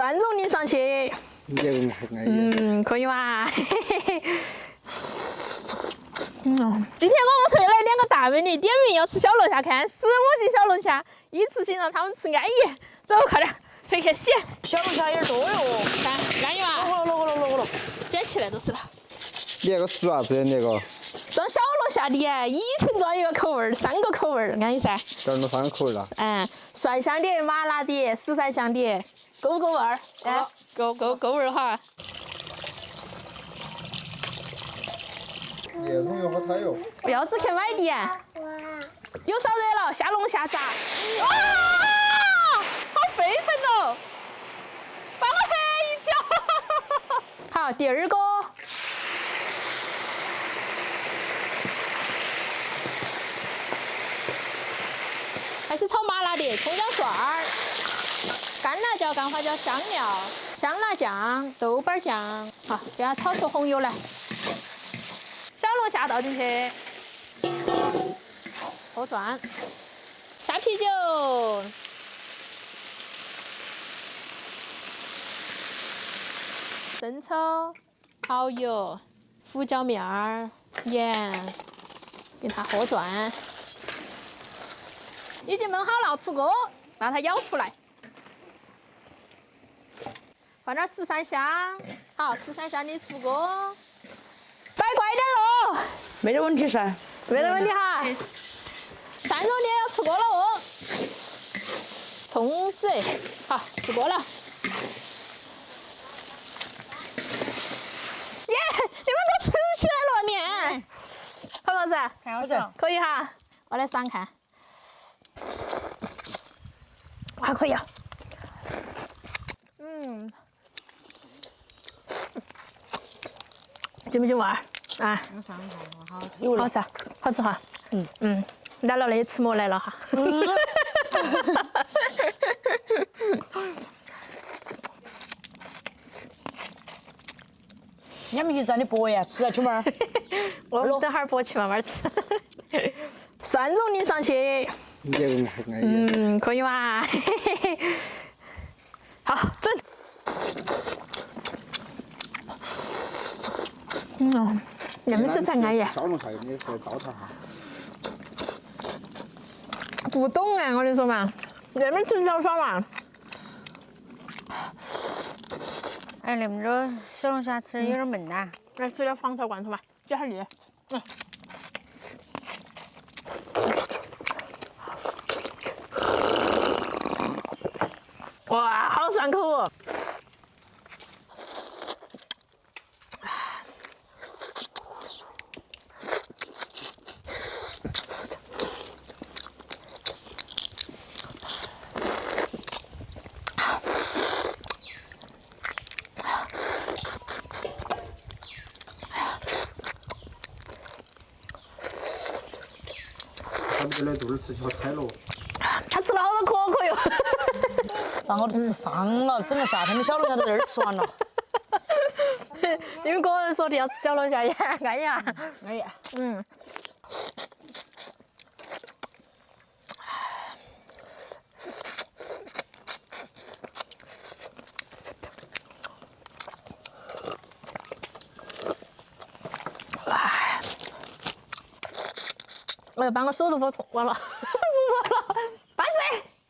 蒜蓉淋上去。你这个很安逸。可以吗？嘿嘿嘿。今天我们特别来2个大美女，点名要吃小龙虾，看15斤小龙虾，一次性让他们吃安逸。走，快点，回去洗。小龙虾有点多哟。看，安逸吗？攞了。捡起来都是了。你那个属啥子？你那个？装小龙虾的，1层装一个口味，3个口味，安逸噻。这儿弄3个口味了。蒜香的、麻辣的、13香的，够味儿。够味儿哈。叶子有好太哟。不要只去买的。有烧热了，虾龙虾炸。哇，好沸腾哦！把我吓一跳。好，第2个。开始炒麻辣的，葱姜蒜儿、干辣椒、干花椒、香料、香辣酱、豆瓣酱。好，给它炒出红油来。小龙虾倒进去，锅转，下啤酒，生抽、蚝油、胡椒面儿、盐，给它和转。已经焖好了，出锅，把它舀出来，放点13香，好，13香的出锅，摆快点喽，没得问题噻，没得问题哈。蒜蓉的要出锅了哦，葱子，好，出锅了。耶，你们都吃起来了，你，好不好子？看好子，可以哈，我来尝看。还可以啊，进不进味儿啊？好吃，好吃哈。来了，那吃馍来了哈。你们一站的薄呀，吃啊，秋妹儿。我们等会儿剥起慢慢吃。蒜蓉淋上去。你这个很安逸。可以吗？嘿嘿嘿。好，整。那么吃才安逸。小龙虾你是糟蹋哈。不懂啊，我跟你说嘛，那么吃小爽嘛。哎，那么多小龙虾吃有点闷呐。来吃点防潮罐头嘛，比较热。哇，好爽口哦！他这来肚儿吃起好彩喽。他吃了好多可可哟。让我都吃伤了，整个夏天的小龙虾都在这儿吃完了。你们个人说的要吃小龙虾也安逸啊。哎呀，我要把我手都给我痛完了。